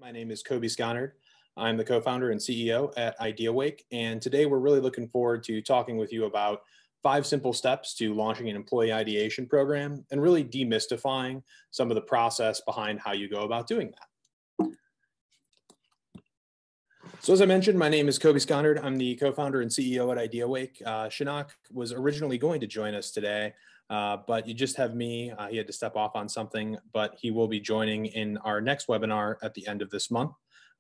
My name is Coby Skonord. I'm the co-founder and CEO at Ideawake, and today we're really looking forward to talking with you about 5 simple steps to launching an employee ideation program and really demystifying some of the process behind how you go about doing that. So as I mentioned, my name is Coby Skonord. I'm the co-founder and CEO at Ideawake. Shinak was originally going to join us today, but you just have me. He had to step off on something, but he will be joining in our next webinar at the end of this month,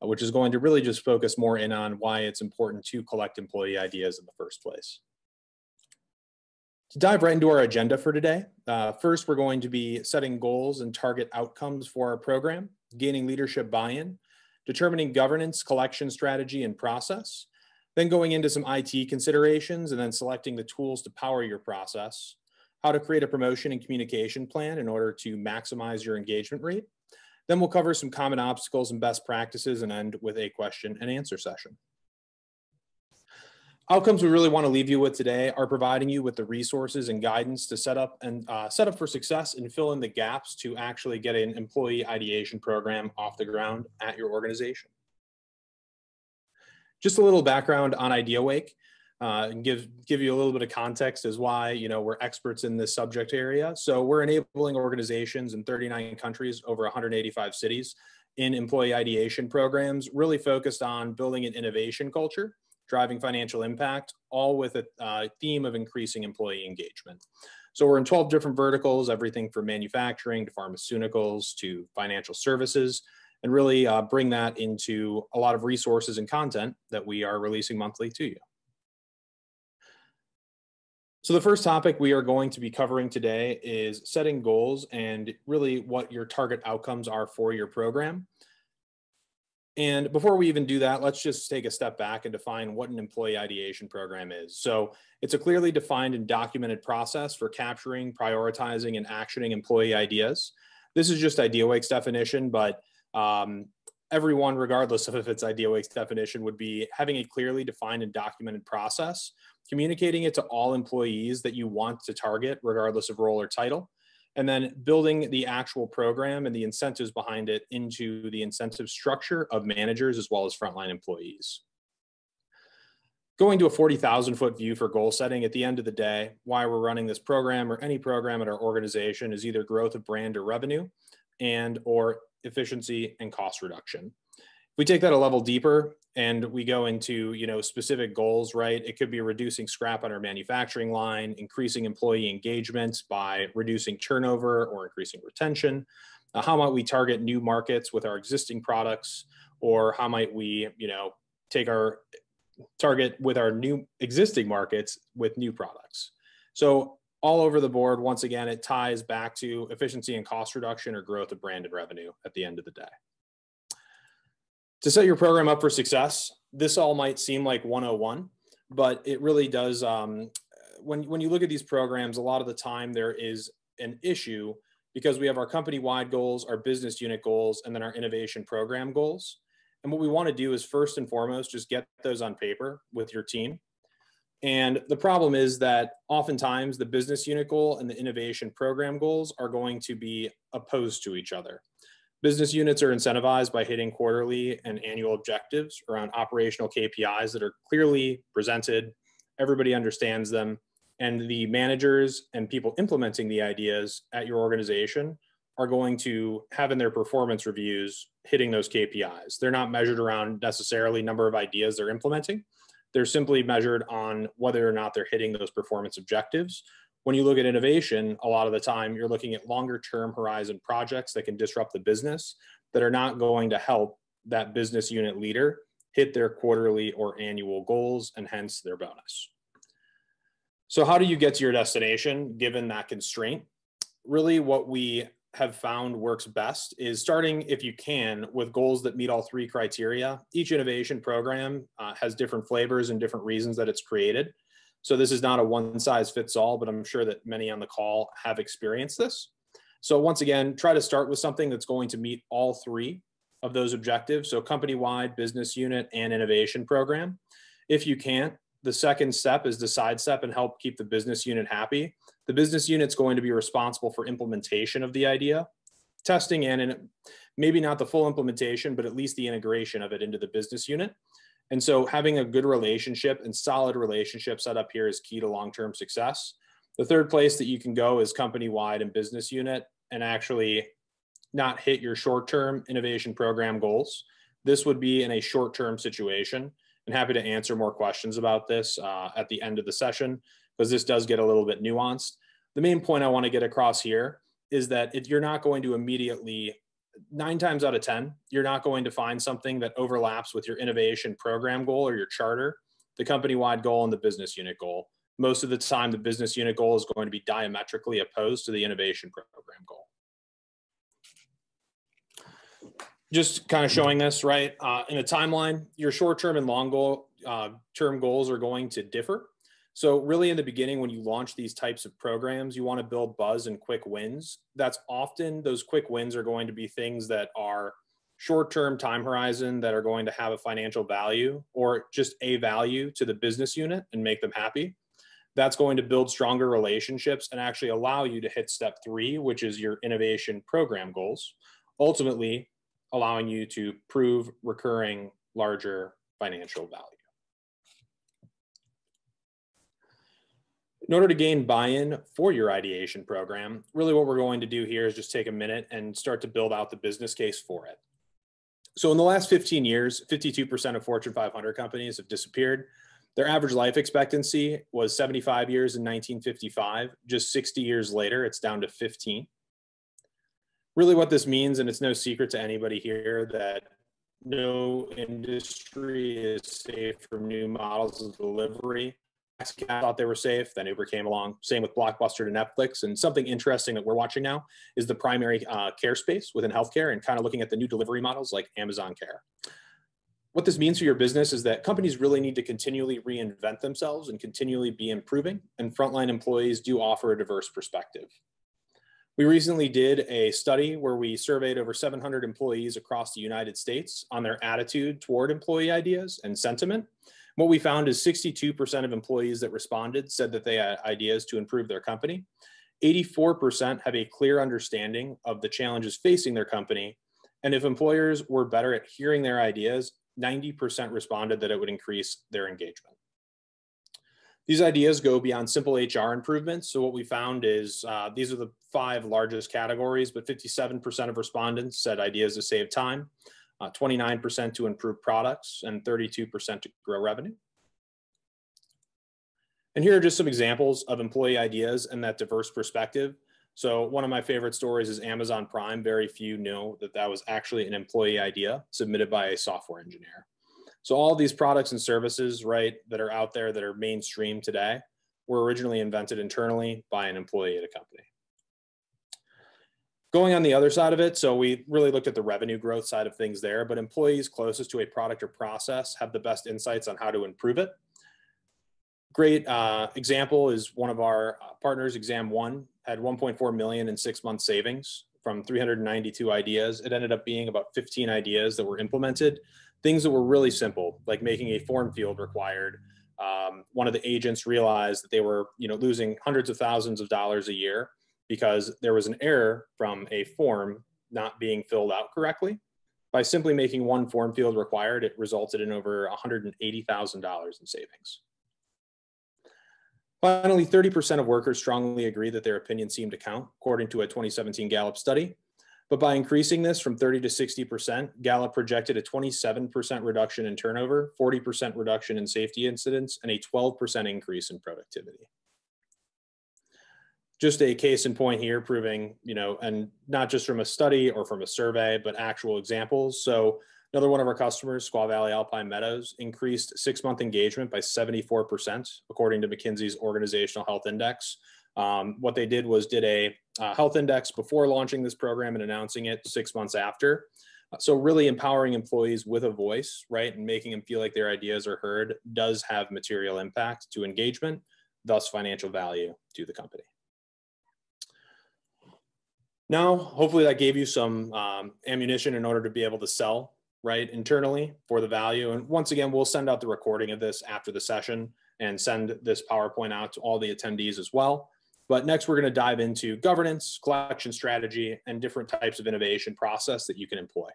which is going to really just focus more in on why it's important to collect employee ideas in the first place. To dive right into our agenda for today, first we're going to be setting goals and target outcomes for our program, gaining leadership buy-in, determining governance, collection strategy, and process, then going into some IT considerations, and then selecting the tools to power your process, how to create a promotion and communication plan in order to maximize your engagement rate. Then we'll cover some common obstacles and best practices and end with a question and answer session. Outcomes we really want to leave you with today are providing you with the resources and guidance to set up for success and fill in the gaps to actually get an employee ideation program off the ground at your organization. Just a little background on Ideawake and give you a little bit of context as why we're experts in this subject area. So we're enabling organizations in 39 countries, over 185 cities, in employee ideation programs, really focused on building an innovation culture, driving financial impact, all with a theme of increasing employee engagement. So we're in 12 different verticals, everything from manufacturing to pharmaceuticals to financial services, and really bring that into a lot of resources and content that we are releasing monthly to you. So the first topic we are going to be covering today is setting goals and really what your target outcomes are for your program. And before we even do that, let's just take a step back and define what an employee ideation program is. So it's a clearly defined and documented process for capturing, prioritizing, and actioning employee ideas. This is just Ideawake's definition, but everyone, regardless of if it's Ideawake's definition, would be having a clearly defined and documented process, communicating it to all employees that you want to target, regardless of role or title, and then building the actual program and the incentives behind it into the incentive structure of managers as well as frontline employees. Going to a 40,000-foot view for goal setting, at the end of the day, why we're running this program or any program at our organization is either growth of brand or revenue and or efficiency and cost reduction. If we take that a level deeper and we go into specific goals, right? It could be reducing scrap on our manufacturing line, increasing employee engagement by reducing turnover or increasing retention. How might we target new markets with our existing products, or how might we take our target with our new existing markets with new products? So all over the board, once again, it ties back to efficiency and cost reduction or growth of brand and revenue at the end of the day. To set your program up for success, this all might seem like 101, but it really does. When you look at these programs, a lot of the time there is an issue because we have our company-wide goals, our business unit goals, and then our innovation program goals. And what we want to do is first and foremost, just get those on paper with your team. And the problem is that oftentimes the business unit goal and the innovation program goals are going to be opposed to each other. Business units are incentivized by hitting quarterly and annual objectives around operational KPIs that are clearly presented. Everybody understands them. And the managers and people implementing the ideas at your organization are going to have in their performance reviews hitting those KPIs. They're not measured around necessarily number of ideas they're implementing. They're simply measured on whether or not they're hitting those performance objectives. When you look at innovation, a lot of the time you're looking at longer term horizon projects that can disrupt the business that are not going to help that business unit leader hit their quarterly or annual goals and hence their bonus. So how do you get to your destination given that constraint? Really what we have found works best is starting, if you can, with goals that meet all 3 criteria. Each innovation program has different flavors and different reasons that it's created. So this is not a one-size-fits-all, but I'm sure that many on the call have experienced this. So once again, try to start with something that's going to meet all 3 of those objectives. So company-wide, business unit, and innovation program. If you can't, the second step is to sidestep and help keep the business unit happy. The business unit's going to be responsible for implementation of the idea. testing in, and maybe not the full implementation, but at least the integration of it into the business unit. And so having a good relationship and solid relationship set up here is key to long-term success. The third place that you can go is company-wide and business unit and actually not hit your short-term innovation program goals. This would be in a short-term situation, and happy to answer more questions about this at the end of the session, because this does get a little bit nuanced. The main point I want to get across here is that you're not going to immediately, 9 times out of 10, you're not going to find something that overlaps with your innovation program goal or your charter, the company-wide goal, and the business unit goal. Most of the time, the business unit goal is going to be diametrically opposed to the innovation program goal. Just kind of showing this, right? In a timeline, your short-term and long-term goals are going to differ. So really in the beginning, when you launch these types of programs, you want to build buzz and quick wins. That's often, those quick wins are going to be things that are short-term time horizon that are going to have a financial value or just a value to the business unit and make them happy. That's going to build stronger relationships and actually allow you to hit step 3, which is your innovation program goals, ultimately allowing you to prove recurring larger financial value. In order to gain buy-in for your ideation program, really what we're going to do here is just take a minute and start to build out the business case for it. So in the last 15 years, 52% of Fortune 500 companies have disappeared. Their average life expectancy was 75 years in 1955. Just 60 years later, it's down to 15. Really what this means, and it's no secret to anybody here, that no industry is safe from new models of delivery. I thought they were safe, then Uber came along. Same with Blockbuster to Netflix. And something interesting that we're watching now is the primary care space within healthcare and kind of looking at the new delivery models like Amazon Care. What this means for your business is that companies really need to continually reinvent themselves and continually be improving, and frontline employees do offer a diverse perspective. We recently did a study where we surveyed over 700 employees across the United States on their attitude toward employee ideas and sentiment. What we found is 62% of employees that responded said that they had ideas to improve their company. 84% have a clear understanding of the challenges facing their company. And if employers were better at hearing their ideas, 90% responded that it would increase their engagement. These ideas go beyond simple HR improvements. So what we found is these are the 5 largest categories, but 57% of respondents said ideas to save time, 29% to improve products, and 32% to grow revenue. And here are just some examples of employee ideas and that diverse perspective. So one of my favorite stories is Amazon Prime. Very few know that that was actually an employee idea submitted by a software engineer. So all these products and services, right, that are out there that are mainstream today were originally invented internally by an employee at a company. Going on the other side of it, so we really looked at the revenue growth side of things there, but employees closest to a product or process have the best insights on how to improve it. Great example is one of our partners, Exam One, had 1.4 million in 6-month savings from 392 ideas. It ended up being about 15 ideas that were implemented, things that were really simple, like making a form field required. One of the agents realized that they were losing hundreds of thousands of dollars a year because there was an error from a form not being filled out correctly. By simply making one form field required, it resulted in over $180,000 in savings. Finally, 30% of workers strongly agree that their opinion seemed to count, according to a 2017 Gallup study. But by increasing this from 30 to 60%, Gallup projected a 27% reduction in turnover, 40% reduction in safety incidents, and a 12% increase in productivity. Just a case in point here proving, and not just from a study or from a survey, but actual examples. So another one of our customers, Squaw Valley Alpine Meadows, increased 6-month engagement by 74%, according to McKinsey's Organizational Health Index. What they did was did a health index before launching this program and announcing it 6 months after. So really empowering employees with a voice, right, and making them feel like their ideas are heard does have material impact to engagement, thus financial value to the company. Now, hopefully that gave you some ammunition in order to be able to sell, right, internally for the value. And once again, we'll send out the recording of this after the session and send this PowerPoint out to all the attendees as well. But next, we're going to dive into governance, collection strategy, and different types of innovation process that you can employ.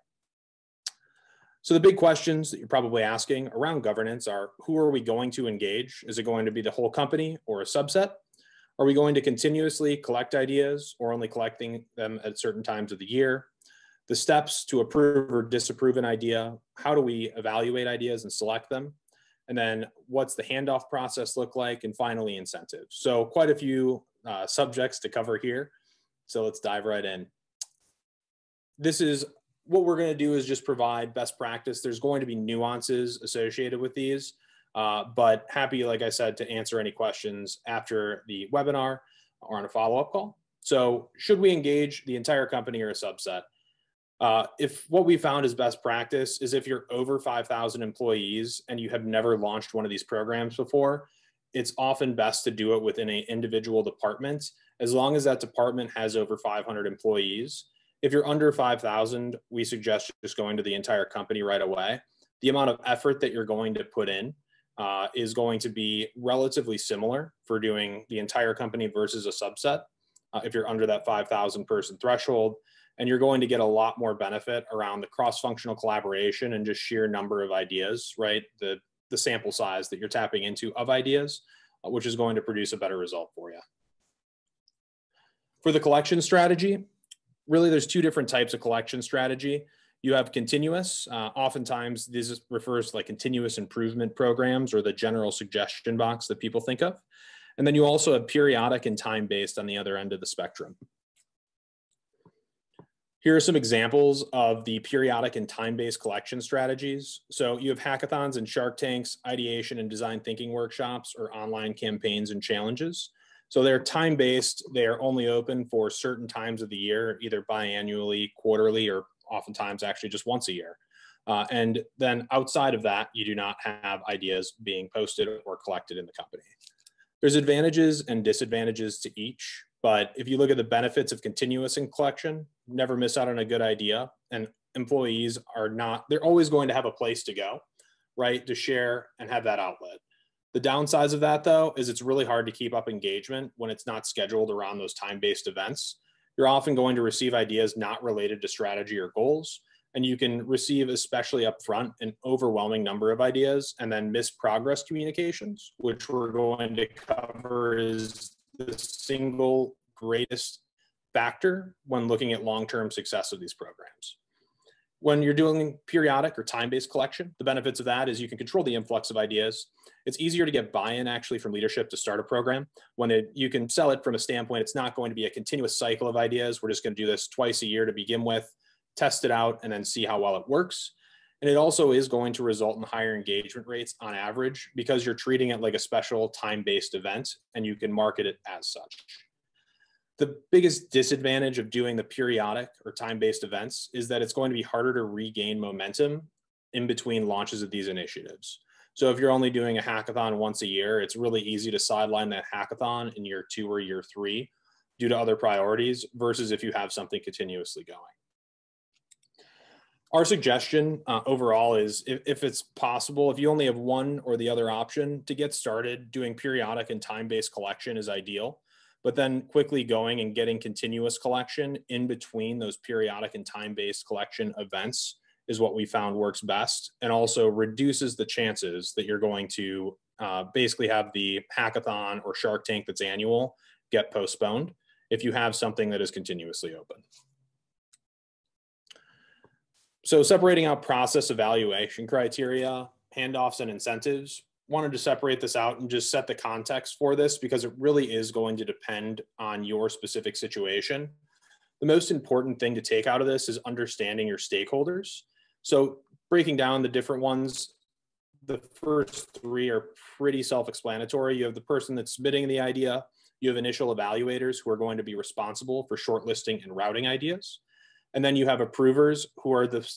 So the big questions that you're probably asking around governance are, who are we going to engage? Is it going to be the whole company or a subset? Are we going to continuously collect ideas or only collecting them at certain times of the year? The steps to approve or disapprove an idea, how do we evaluate ideas and select them? And then what's the handoff process look like? And finally, incentives. So quite a few subjects to cover here. So let's dive right in. This is what we're going to do is just provide best practice. There's going to be nuances associated with these, but happy, like I said, to answer any questions after the webinar or on a follow-up call. So should we engage the entire company or a subset? If what we found is best practice is if you're over 5,000 employees and you have never launched one of these programs before, it's often best to do it within an individual department, as long as that department has over 500 employees. If you're under 5,000, we suggest just going to the entire company right away. The amount of effort that you're going to put in is going to be relatively similar for doing the entire company versus a subset if you're under that 5,000 person threshold. And you're going to get a lot more benefit around the cross-functional collaboration and just sheer number of ideas, right? The sample size that you're tapping into of ideas, which is going to produce a better result for you. For the collection strategy, really there's two different types of collection strategy. You have continuous, oftentimes this refers to like continuous improvement programs or the general suggestion box that people think of. And then you also have periodic and time-based on the other end of the spectrum. Here are some examples of the periodic and time-based collection strategies. So you have hackathons and Shark Tanks, ideation and design thinking workshops, or online campaigns and challenges. So they're time-based. They are only open for certain times of the year, either biannually, quarterly, or oftentimes actually just once a year. And then outside of that, you do not have ideas being posted or collected in the company. There's advantages and disadvantages to each. But if you look at the benefits of continuous in collection, never miss out on a good idea. And employees are not, they're always going to have a place to go, right? To share and have that outlet. The downsides of that though, is it's really hard to keep up engagement when it's not scheduled around those time-based events. You're often going to receive ideas not related to strategy or goals. And you can receive, especially upfront, an overwhelming number of ideas and then miss progress communications, which we're going to cover is the single greatest factor when looking at long-term success of these programs. When you're doing periodic or time-based collection, the benefits of that is you can control the influx of ideas. It's easier to get buy-in actually from leadership to start a program. When you can sell it from a standpoint, it's not going to be a continuous cycle of ideas. We're just going to do this twice a year to begin with, test it out, and then see how well it works. And it also is going to result in higher engagement rates on average because you're treating it like a special time-based event and you can market it as such. The biggest disadvantage of doing the periodic or time-based events is that it's going to be harder to regain momentum in between launches of these initiatives. So if you're only doing a hackathon once a year, it's really easy to sideline that hackathon in year 2 or year 3 due to other priorities versus if you have something continuously going. Our suggestion overall is if it's possible, if you only have one or the other option to get started, doing periodic and time-based collection is ideal, but then quickly going and getting continuous collection in between those periodic and time-based collection events is what we found works best and also reduces the chances that you're going to basically have the hackathon or Shark Tank that's annual get postponed if you have something that is continuously open. So separating out process evaluation criteria, handoffs, and incentives, wanted to separate this out and just set the context for this because it really is going to depend on your specific situation. The most important thing to take out of this is understanding your stakeholders. So breaking down the different ones, the first 3 are pretty self-explanatory. You have the person that's submitting the idea. You have initial evaluators who are going to be responsible for shortlisting and routing ideas. And then you have approvers who are the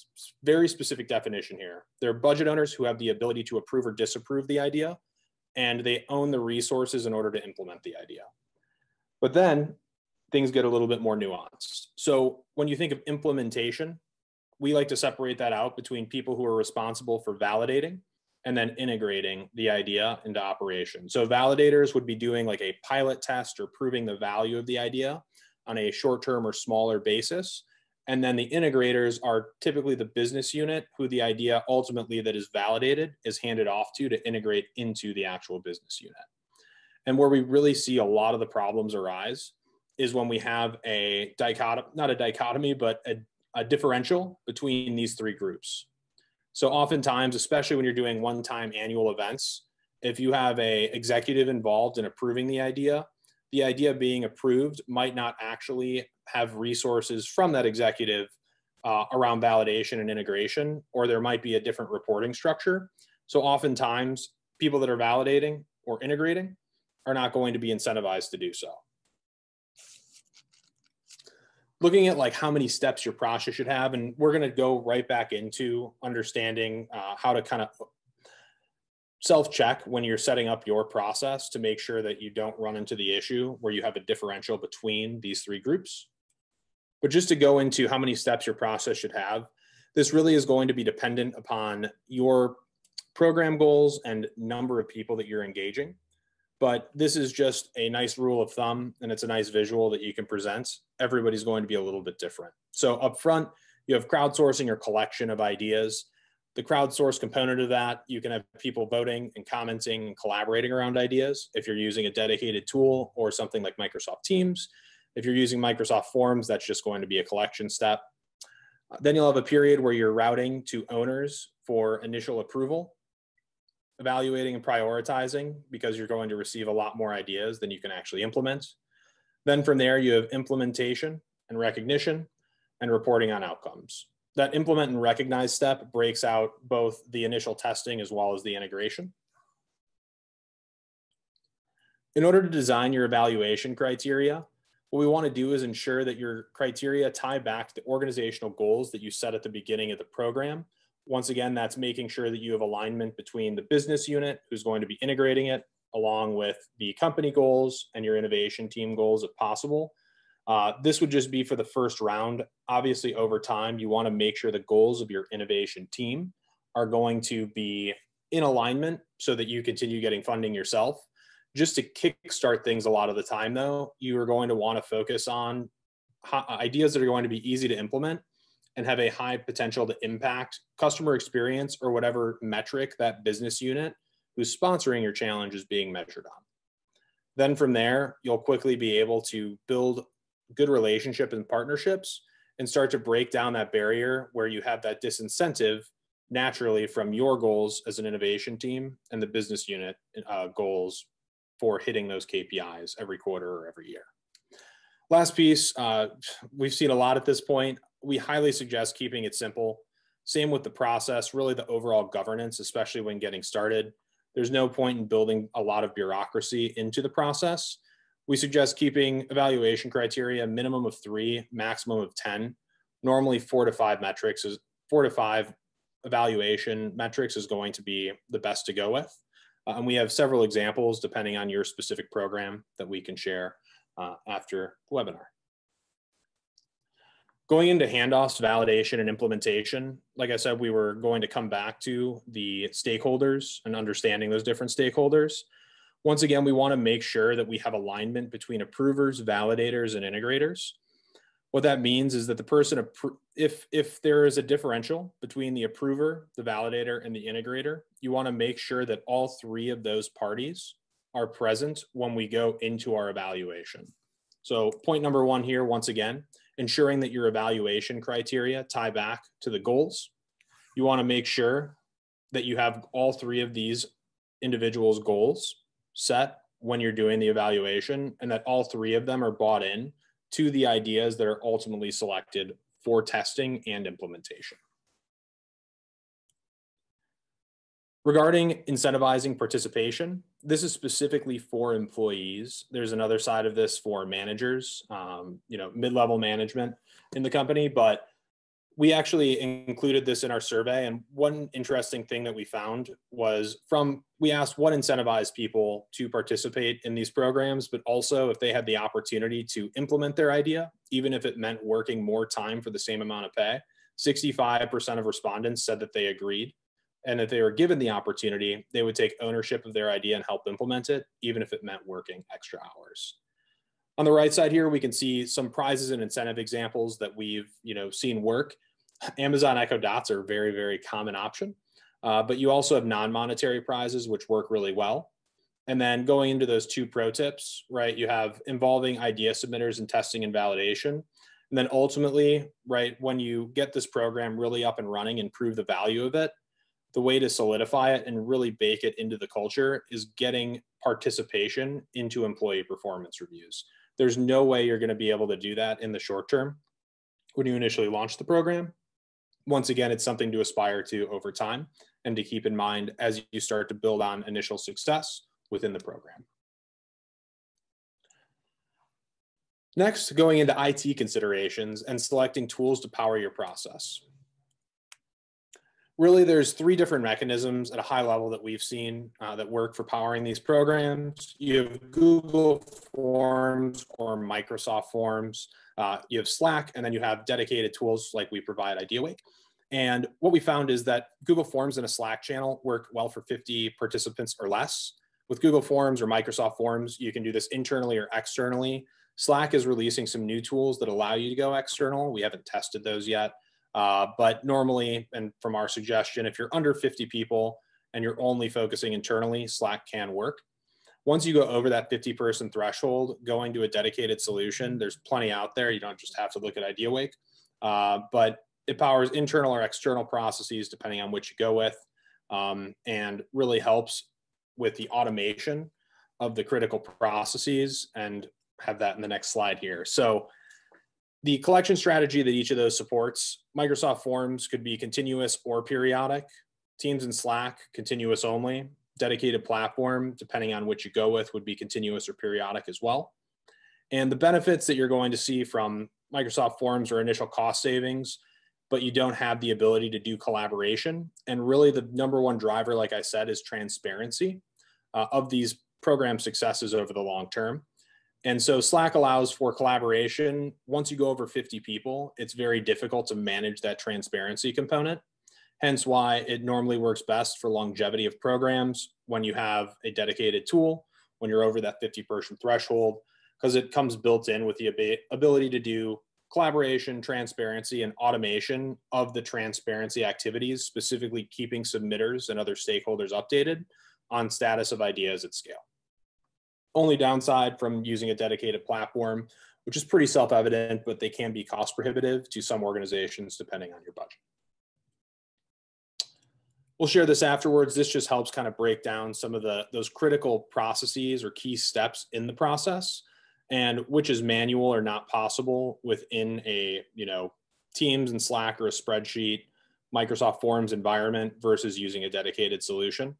very specific definition here. They're budget owners who have the ability to approve or disapprove the idea, and they own the resources in order to implement the idea. But then things get a little bit more nuanced. So when you think of implementation, we like to separate that out between people who are responsible for validating and then integrating the idea into operation. So validators would be doing like a pilot test or proving the value of the idea on a short-term or smaller basis. And then the integrators are typically the business unit who the idea ultimately that is validated is handed off to integrate into the actual business unit. And where we really see a lot of the problems arise is when we have a dichotomy, not a dichotomy, but a differential between these three groups. So oftentimes, especially when you're doing one-time annual events, if you have an executive involved in approving the idea being approved might not actually have resources from that executive around validation and integration, or there might be a different reporting structure. So oftentimes, people that are validating or integrating are not going to be incentivized to do so. Looking at like how many steps your process should have, and we're going to go right back into understanding how to kind of self-check when you're setting up your process to make sure that you don't run into the issue where you have a differential between these three groups. But just to go into how many steps your process should have, this really is going to be dependent upon your program goals and number of people that you're engaging. But this is just a nice rule of thumb, and it's a nice visual that you can present. Everybody's going to be a little bit different. So up front, you have crowdsourcing or collection of ideas. The crowdsource component of that, you can have people voting and commenting and collaborating around ideas if you're using a dedicated tool or something like Microsoft Teams. If you're using Microsoft Forms, that's just going to be a collection step. Then you'll have a period where you're routing to owners for initial approval, evaluating and prioritizing because you're going to receive a lot more ideas than you can actually implement. Then from there, you have implementation and recognition and reporting on outcomes. That implement and recognize step breaks out both the initial testing as well as the integration. In order to design your evaluation criteria, what we want to do is ensure that your criteria tie back to the organizational goals that you set at the beginning of the program. Once again, that's making sure that you have alignment between the business unit who's going to be integrating it, along with the company goals and your innovation team goals if possible. This would just be for the first round. Obviously, over time, you want to make sure the goals of your innovation team are going to be in alignment so that you continue getting funding yourself. Just to kickstart things a lot of the time, though, you are going to want to focus on ideas that are going to be easy to implement and have a high potential to impact customer experience or whatever metric that business unit who's sponsoring your challenge is being measured on. Then from there, you'll quickly be able to build good relationships and partnerships and start to break down that barrier where you have that disincentive naturally from your goals as an innovation team and the business unit goals for hitting those KPIs every quarter or every year. Last piece, we've seen a lot at this point. We highly suggest keeping it simple. Same with the process, really the overall governance, especially when getting started. There's no point in building a lot of bureaucracy into the process. We suggest keeping evaluation criteria a minimum of 3, maximum of 10. Normally 4 to 5 metrics is 4 to 5 evaluation metrics is going to be the best to go with. And we have several examples depending on your specific program that we can share after the webinar. Going into handoffs, validation, and implementation, like I said, we were going to come back to the stakeholders and understanding those different stakeholders. Once again, we want to make sure that we have alignment between approvers, validators, and integrators. What that means is that the person, if there is a differential between the approver, the validator, and the integrator, you want to make sure that all 3 of those parties are present when we go into our evaluation. So point number 1 here, once again, ensuring that your evaluation criteria tie back to the goals. You want to make sure that you have all 3 of these individuals' goals set when you're doing the evaluation, and that all 3 of them are bought in to the ideas that are ultimately selected for testing and implementation. Regarding incentivizing participation, this is specifically for employees. There's another side of this for managers, mid-level management in the company, but we actually included this in our survey. And one interesting thing that we found was we asked what incentivized people to participate in these programs, but also if they had the opportunity to implement their idea, even if it meant working more time for the same amount of pay. 65% of respondents said that they agreed. And if they were given the opportunity, they would take ownership of their idea and help implement it, even if it meant working extra hours. On the right side here, we can see some prizes and incentive examples that we've seen work. Amazon Echo Dots are a very, very common option, but you also have non-monetary prizes, which work really well. And then going into those 2 pro tips, right, you have involving idea submitters and testing and validation. And then ultimately, right, when you get this program really up and running and prove the value of it, the way to solidify it and really bake it into the culture is getting participation into employee performance reviews. There's no way you're going to be able to do that in the short term when you initially launch the program. Once again, it's something to aspire to over time and to keep in mind as you start to build on initial success within the program. Next, going into IT considerations and selecting tools to power your process. Really, there's 3 different mechanisms at a high level that we've seen that work for powering these programs. You have Google Forms or Microsoft Forms. You have Slack, and then you have dedicated tools like we provide Ideawake. And what we found is that Google Forms and a Slack channel work well for 50 participants or less. With Google Forms or Microsoft Forms, you can do this internally or externally. Slack is releasing some new tools that allow you to go external. We haven't tested those yet. But normally, and from our suggestion, if you're under 50 people and you're only focusing internally, Slack can work. Once you go over that 50-person threshold, going to a dedicated solution, there's plenty out there. You don't just have to look at Ideawake, but it powers internal or external processes depending on which you go with, and really helps with the automation of the critical processes, and have that in the next slide here. So the collection strategy that each of those supports, Microsoft Forms could be continuous or periodic. Teams and Slack, continuous only. Dedicated platform, depending on which you go with, would be continuous or periodic as well. And the benefits that you're going to see from Microsoft Forms are initial cost savings, but you don't have the ability to do collaboration. And really the number 1 driver, like I said, is transparency of these program successes over the long term. And so Slack allows for collaboration. Once you go over 50 people, it's very difficult to manage that transparency component. Hence why it normally works best for longevity of programs when you have a dedicated tool, when you're over that 50-person threshold, because it comes built in with the ability to do collaboration, transparency, and automation of the transparency activities, specifically keeping submitters and other stakeholders updated on status of ideas at scale. Only downside from using a dedicated platform, which is pretty self-evident, but they can be cost prohibitive to some organizations depending on your budget. We'll share this afterwards. This just helps kind of break down some of those critical processes or key steps in the process, and which is manual or not possible within a Teams and Slack or a spreadsheet, Microsoft Forms environment versus using a dedicated solution.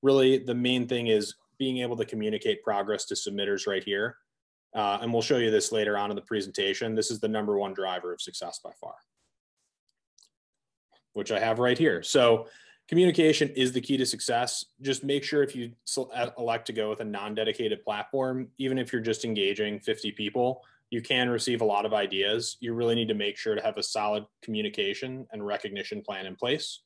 Really, the main thing is being able to communicate progress to submitters right here. And we'll show you this later on in the presentation. This is the number 1 driver of success by far, which I have right here. So communication is the key to success. Just make sure if you elect to go with a non-dedicated platform, even if you're just engaging 50 people, you can receive a lot of ideas. You really need to make sure to have a solid communication and recognition plan in place.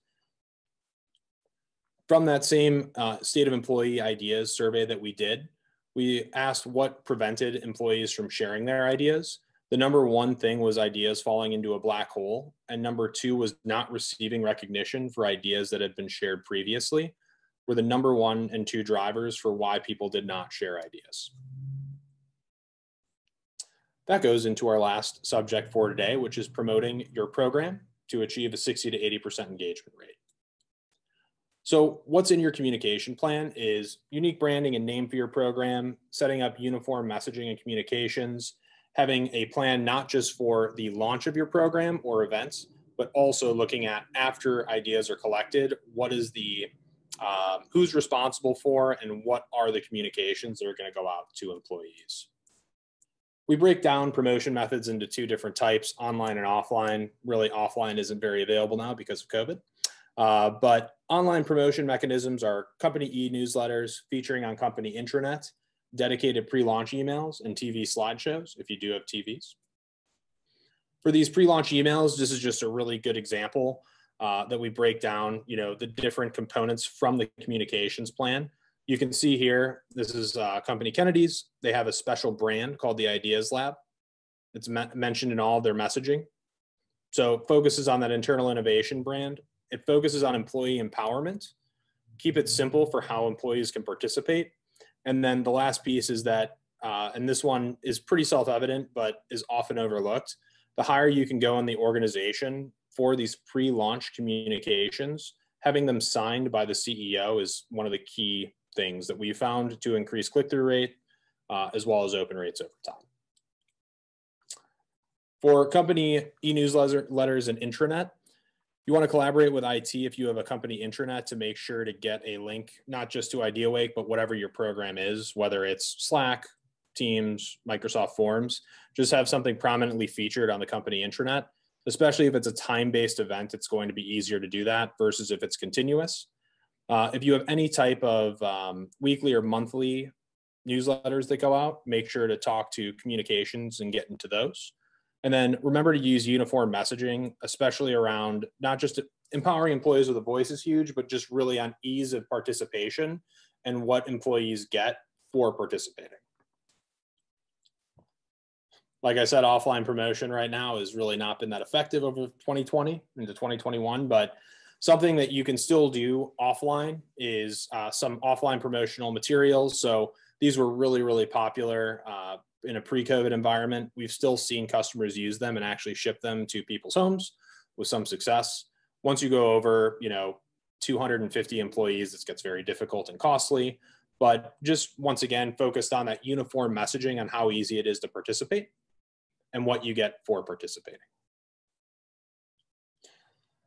From that same State of Employee Ideas survey that we did, we asked what prevented employees from sharing their ideas. The number 1 thing was ideas falling into a black hole, and number 2 was not receiving recognition for ideas that had been shared previously, were the number 1 and 2 drivers for why people did not share ideas. That goes into our last subject for today, which is promoting your program to achieve a 60 to 80% engagement rate. So what's in your communication plan is unique branding and name for your program, setting up uniform messaging and communications, having a plan not just for the launch of your program or events, but also looking at after ideas are collected, what is the, who's responsible for, and what are the communications that are going to go out to employees. We break down promotion methods into 2 different types, online and offline. Really, offline isn't very available now because of COVID. But online promotion mechanisms are company e-newsletters featuring on company intranet, dedicated pre-launch emails, and TV slideshows if you do have TVs. For these pre-launch emails, this is just a really good example. that we break down, the different components from the communications plan. You can see here, this is company Kennedy's. They have a special brand called the Ideas Lab. It's mentioned in all of their messaging. So it focuses on that internal innovation brand. It focuses on employee empowerment. Keep it simple for how employees can participate. And then the last piece is that, and this one is pretty self-evident, but is often overlooked. The higher you can go in the organization for these pre-launch communications, having them signed by the CEO is one of the key things that we found to increase click-through rate, as well as open rates over time. For company e-newsletters and intranet, you want to collaborate with IT if you have a company intranet to make sure to get a link, not just to Ideawake, but whatever your program is, whether it's Slack, Teams, Microsoft Forms, just have something prominently featured on the company intranet, especially if it's a time-based event, it's going to be easier to do that versus if it's continuous. If you have any type of weekly or monthly newsletters that go out, make sure to talk to communications and get into those. And then remember to use uniform messaging, especially around not just empowering employees with a voice is huge, but just really on ease of participation and what employees get for participating. Like I said, offline promotion right now has really not been that effective over 2020 into 2021, but something that you can still do offline is some offline promotional materials. So these were really, really popular in a pre-COVID environment. We've still seen customers use them and actually ship them to people's homes with some success. Once you go over, 250 employees, this gets very difficult and costly, but just once again, focused on that uniform messaging on how easy it is to participate and what you get for participating.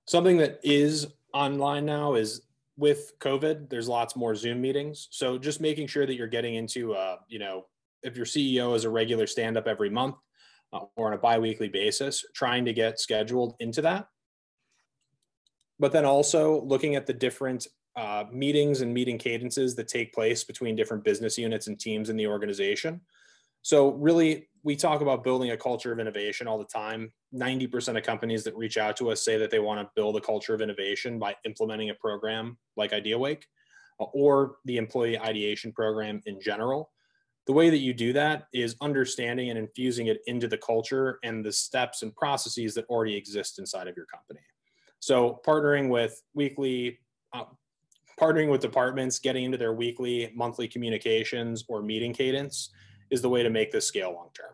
Something that is online now is with COVID, there's lots more Zoom meetings. So just making sure that you're getting into, if your CEO is a regular stand-up every month or on a bi-weekly basis, trying to get scheduled into that. But then also looking at the different meetings and meeting cadences that take place between different business units and teams in the organization. So really, we talk about building a culture of innovation all the time. 90% of companies that reach out to us say that they want to build a culture of innovation by implementing a program like Ideawake or the employee ideation program in general. The way that you do that is understanding and infusing it into the culture and the steps and processes that already exist inside of your company. So partnering with departments, getting into their weekly, monthly communications or meeting cadence is the way to make this scale long-term.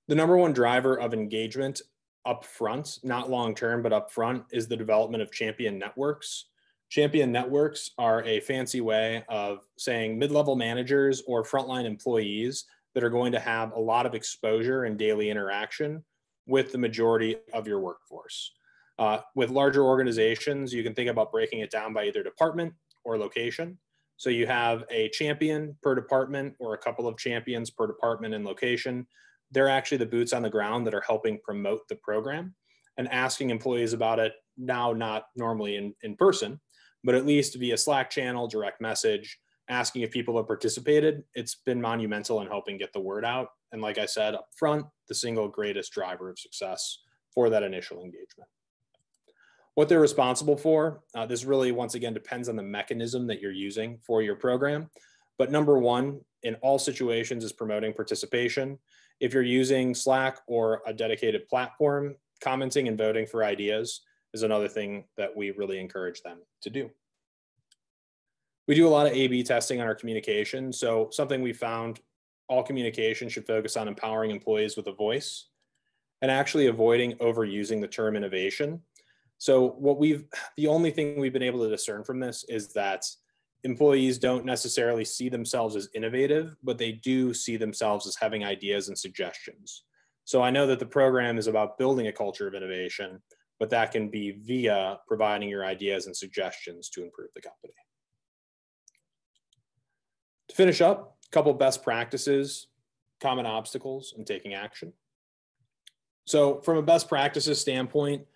The number one driver of engagement upfront, not long-term, but upfront, is the development of champion networks. Champion networks are a fancy way of saying mid-level managers or frontline employees that are going to have a lot of exposure and daily interaction with the majority of your workforce. With larger organizations, you can think about breaking it down by either department or location. So you have a champion per department or a couple of champions per department and location. They're actually the boots on the ground that are helping promote the program and asking employees about it now, not normally in person, but at least via Slack channel, direct message, asking if people have participated. It's been monumental in helping get the word out. And like I said up front, the single greatest driver of success for that initial engagement. What they're responsible for, this really, once again, depends on the mechanism that you're using for your program. But number one, in all situations, is promoting participation. If you're using Slack or a dedicated platform, commenting and voting for ideas is another thing that we really encourage them to do. We do a lot of A/B testing on our communication. So something we found, all communication should focus on empowering employees with a voice and actually avoiding overusing the term innovation. So the only thing we've been able to discern from this is that employees don't necessarily see themselves as innovative, but they do see themselves as having ideas and suggestions. So I know that the program is about building a culture of innovation, but that can be via providing your ideas and suggestions to improve the company. To finish up, a couple best practices, common obstacles, and taking action. So from a best practices standpoint,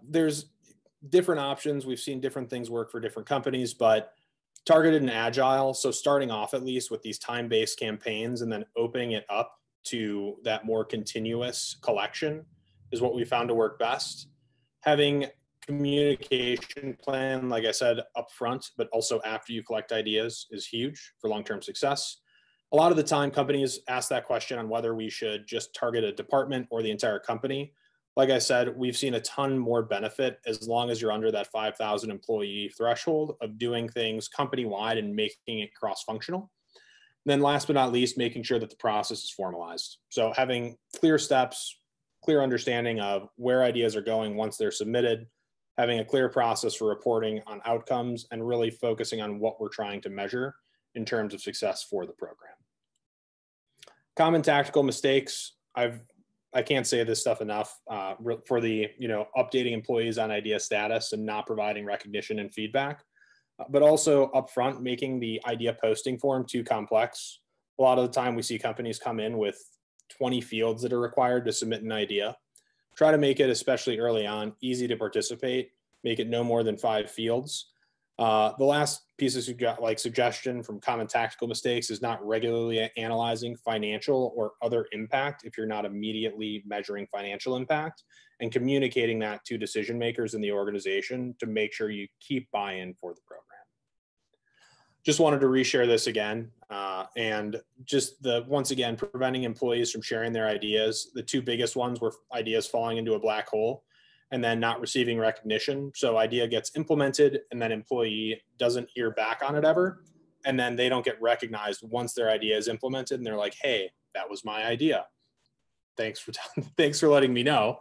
there's different options. We've seen different things work for different companies, but targeted and agile. So starting off at least with these time-based campaigns and then opening it up to that more continuous collection is what we found to work best. Having communication plan, like I said, up front, but also after you collect ideas is huge for long-term success. A lot of the time, companies ask that question on whether we should just target a department or the entire company. Like I said, we've seen a ton more benefit as long as you're under that 5,000 employee threshold of doing things company-wide and making it cross-functional. Then last but not least, making sure that the process is formalized. So having clear steps, clear understanding of where ideas are going once they're submitted, having a clear process for reporting on outcomes, and really focusing on what we're trying to measure in terms of success for the program. Common tactical mistakes. I can't say this stuff enough for the, updating employees on idea status and not providing recognition and feedback. But also upfront, making the idea posting form too complex. A lot of the time we see companies come in with 20 fields that are required to submit an idea. Try to make it, especially early on, easy to participate, make it no more than 5 fields. The last piece of suggestion from common tactical mistakes is not regularly analyzing financial or other impact if you're not immediately measuring financial impact, and communicating that to decision makers in the organization to make sure you keep buy-in for the program. Just wanted to reshare this again, and just once again, preventing employees from sharing their ideas. The 2 biggest ones were ideas falling into a black hole and then not receiving recognition. So idea gets implemented and then employee doesn't hear back on it ever. And then they don't get recognized once their idea is implemented and they're like, hey, that was my idea. Thanks for letting me know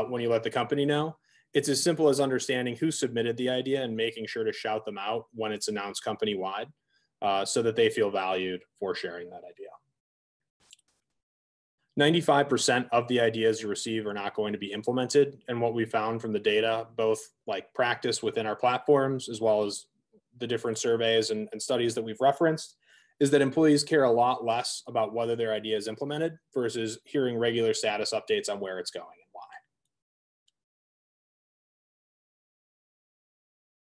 when you let the company know. It's as simple as understanding who submitted the idea and making sure to shout them out when it's announced company-wide so that they feel valued for sharing that idea. 95% of the ideas you receive are not going to be implemented. And what we found from the data, both like practice within our platforms, as well as the different surveys and studies that we've referenced, is that employees care a lot less about whether their idea is implemented versus hearing regular status updates on where it's going.